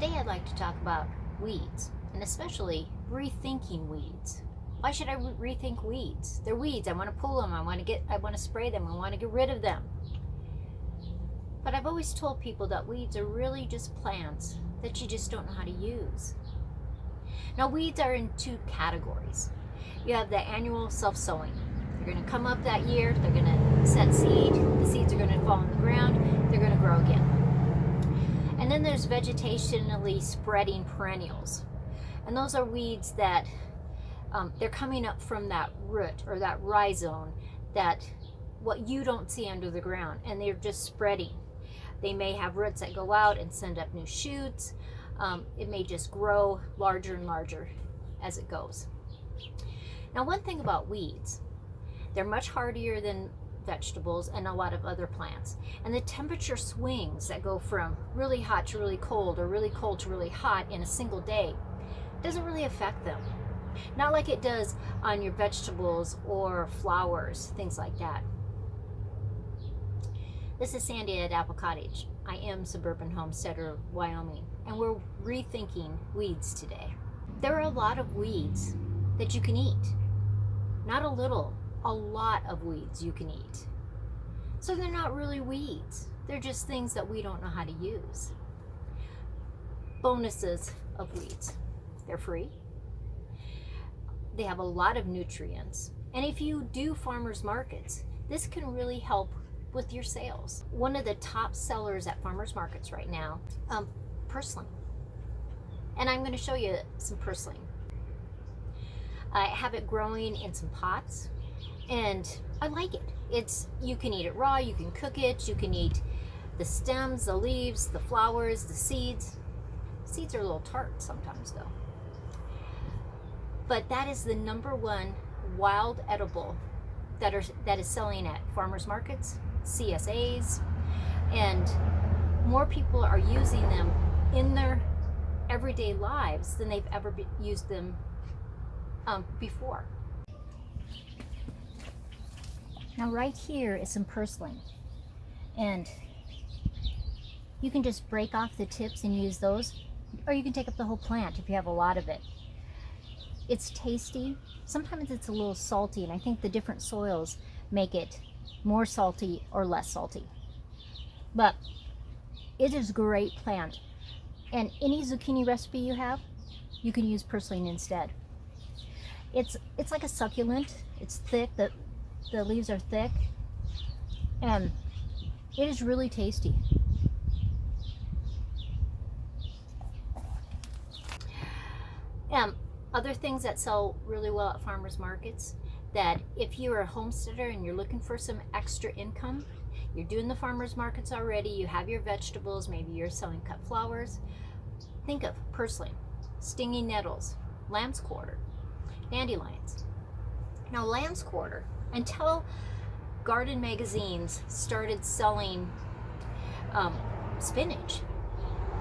Today I'd like to talk about weeds, and especially rethinking weeds. Why should I rethink weeds? They're weeds. I want to pull them. I want to spray them. I want to get rid of them. But I've always told people that weeds are really just plants that you just don't know how to use. Now, weeds are in two categories. You have the annual self-sowing. They're going to come up that year. They're going to set seed. The seeds are going to fall on the ground. They're going to grow again. And then there's vegetationally spreading perennials. And those are weeds that they're coming up from that root or that rhizome, that what you don't see under the ground, and they're just spreading. They may have roots that go out and send up new shoots. It may just grow larger and larger as it goes. Now, one thing about weeds, they're much hardier than vegetables and a lot of other plants. And the temperature swings that go from really hot to really cold, or really cold to really hot in a single day, doesn't really affect them. Not like it does on your vegetables or flowers, things like that. This is Sandy at Apple Cottage. I am Suburban Homesteader of Wyoming, and we're rethinking weeds today. There are a lot of weeds that you can eat. Not a little, a lot of weeds you can eat. So they're not really weeds. They're just things that we don't know how to use. Bonuses of weeds. They're free. They have a lot of nutrients. And if you do farmers markets, this can really help with your sales. One of the top sellers at farmers markets right now, purslane. And I'm going to show you some purslane. I have it growing in some pots, and I like it. You can eat it raw, you can cook it, you can eat the stems, the leaves, the flowers, the seeds. Seeds are a little tart sometimes though. But that is the #1 wild edible that is selling at farmers markets, CSAs, and more people are using them in their everyday lives than they've ever used them before. Now right here is some purslane, and you can just break off the tips and use those, or you can take up the whole plant if you have a lot of it. It's tasty. Sometimes it's a little salty, and I think the different soils make it more salty or less salty. But it is a great plant, and any zucchini recipe you have, you can use purslane instead. It's like a succulent. It's thick. The leaves are thick, and it is really tasty. Other things that sell really well at farmers markets, that if you're a homesteader and you're looking for some extra income, you're doing the farmers markets already, you have your vegetables, maybe you're selling cut flowers, think of purslane, stinging nettles, lamb's quarter, dandelions. Now, lamb's quarter, until garden magazines started selling spinach,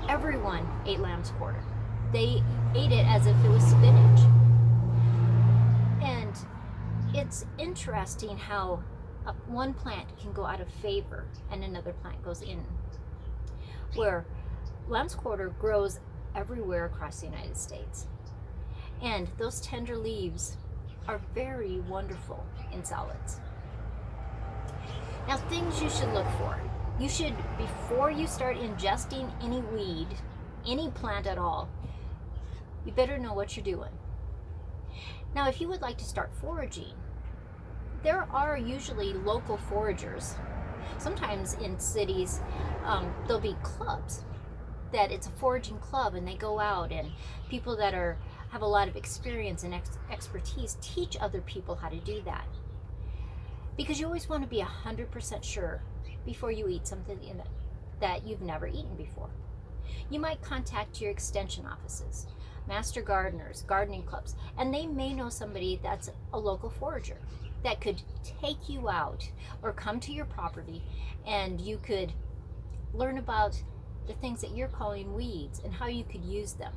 everyone ate lamb's quarter. They ate it as if it was spinach. And it's interesting how one plant can go out of favor and another plant goes in. Where lamb's quarter grows everywhere across the United States. And those tender leaves are very wonderful in salads. Now, things you should look for. You should, before you start ingesting any weed, any plant at all, you better know what you're doing. Now, if you would like to start foraging, there are usually local foragers. Sometimes in cities, there'll be clubs that it's a foraging club, and they go out, and people that have a lot of experience and expertise teach other people how to do that. Because you always want to be 100% sure before you eat something that you've never eaten before. You might contact your extension offices, master gardeners, gardening clubs, and they may know somebody that's a local forager that could take you out or come to your property, and you could learn about the things that you're calling weeds and how you could use them.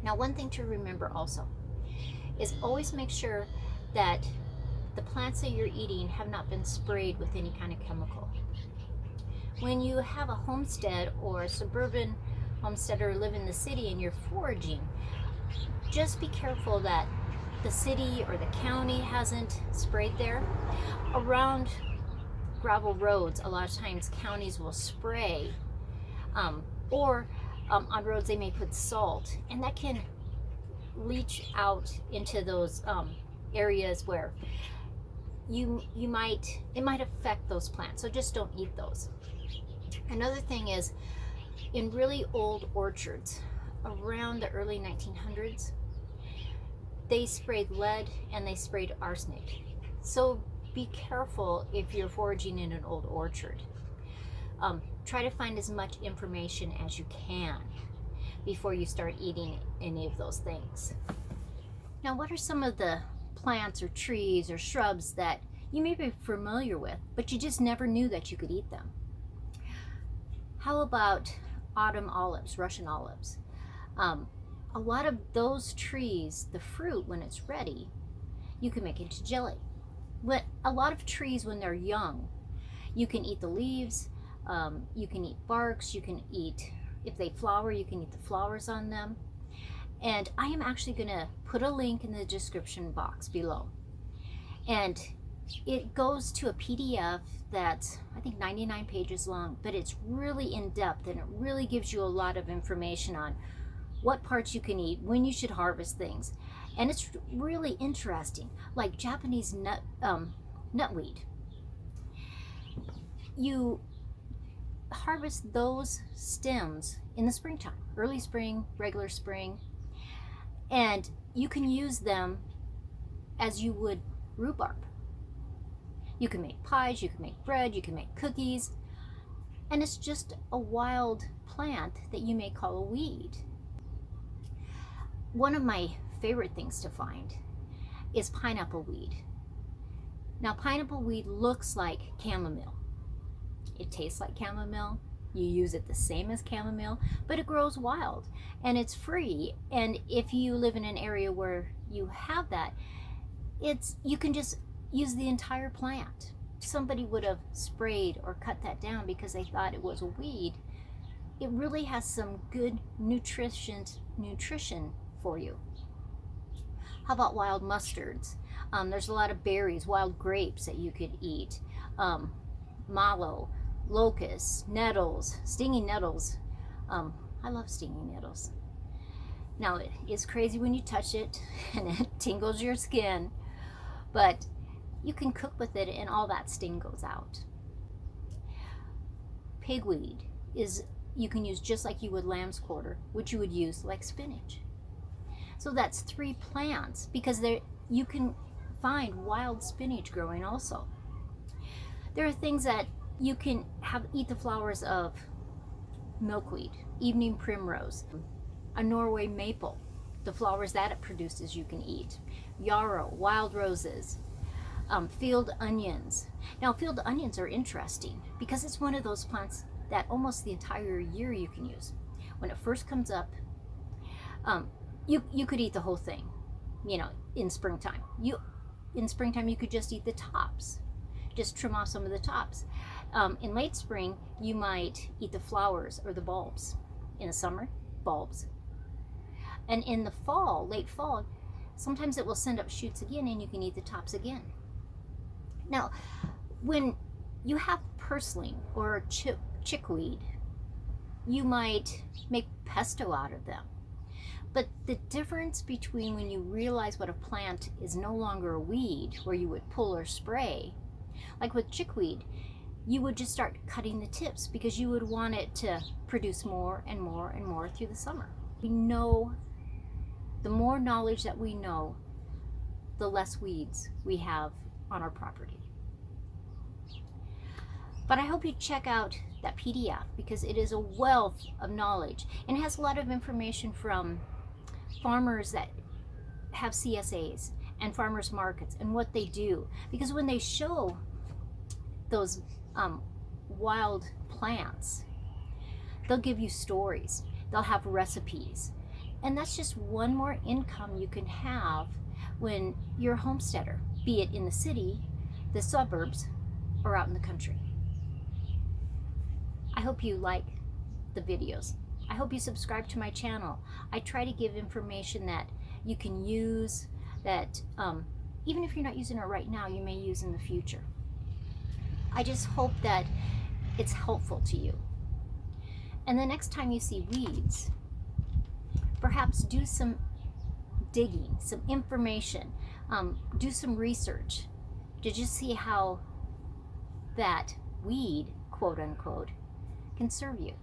Now, one thing to remember also is always make sure that the plants that you're eating have not been sprayed with any kind of chemical. When you have a homestead or a suburban homesteader, live in the city and you're foraging, just be careful that the city or the county hasn't sprayed there. Around gravel roads, a lot of times counties will spray, or on roads they may put salt, and that can leach out into those areas where it might affect those plants. So just don't eat those. Another thing is, in really old orchards around the early 1900s, they sprayed lead and they sprayed arsenic. So be careful if you're foraging in an old orchard. Try to find as much information as you can before you start eating any of those things. Now, what are some of the plants or trees or shrubs that you may be familiar with, but you just never knew that you could eat them? How about autumn olives, Russian olives? A lot of those trees, the fruit, when it's ready, you can make into jelly. But a lot of trees, when they're young, you can eat the leaves, you can eat barks, you can eat, if they flower, you can eat the flowers on them. And I am actually going to put a link in the description box below. And it goes to a PDF that's, I think, 99 pages long, but it's really in depth and it really gives you a lot of information on what parts you can eat, when you should harvest things. And it's really interesting, like Japanese nutweed. You harvest those stems in the springtime, early spring, regular spring, and you can use them as you would rhubarb. You can make pies, you can make bread, you can make cookies, and it's just a wild plant that you may call a weed. One of my favorite things to find is pineapple weed. Now, pineapple weed looks like chamomile. It tastes like chamomile. You use it the same as chamomile, but it grows wild and it's free. And if you live in an area where you have that, you can just use the entire plant. Somebody would have sprayed or cut that down because they thought it was a weed. It really has some good nutrition for you. How about wild mustards? There's a lot of berries, wild grapes that you could eat. Mallow, locusts, nettles, stinging nettles. I love stinging nettles. Now, it is crazy when you touch it and it tingles your skin, but you can cook with it and all that sting goes out. Pigweed you can use just like you would lamb's quarter, which you would use like spinach. So that's 3 plants, because you can find wild spinach growing also. There are things that you can eat the flowers of: milkweed, evening primrose, a Norway maple, the flowers that it produces you can eat, yarrow, wild roses, field onions. Now, field onions are interesting because it's one of those plants that almost the entire year you can use. When it first comes up, you could eat the whole thing, in springtime. In springtime, you could just eat the tops, just trim off some of the tops. In late spring, you might eat the flowers or the bulbs. In the summer, bulbs. And in the fall, late fall, sometimes it will send up shoots again and you can eat the tops again. Now, when you have purslane or chickweed, you might make pesto out of them. But the difference between when you realize what a plant is no longer a weed where you would pull or spray, like with chickweed, you would just start cutting the tips because you would want it to produce more and more and more through the summer. We know, the more knowledge that we know, the less weeds we have on our property. But I hope you check out that PDF because it is a wealth of knowledge and has a lot of information from farmers that have CSAs and farmers markets and what they do. Because when they show those wild plants, they'll give you stories, they'll have recipes, and that's just one more income you can have when you're a homesteader, be it in the city, the suburbs, or out in the country. I hope you like the videos. I hope you subscribe to my channel. I try to give information that you can use, that even if you're not using it right now, you may use in the future. I just hope that it's helpful to you. And the next time you see weeds, perhaps do some digging, some information, do some research to just see how that weed, quote unquote, can serve you.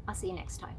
I'll see you next time.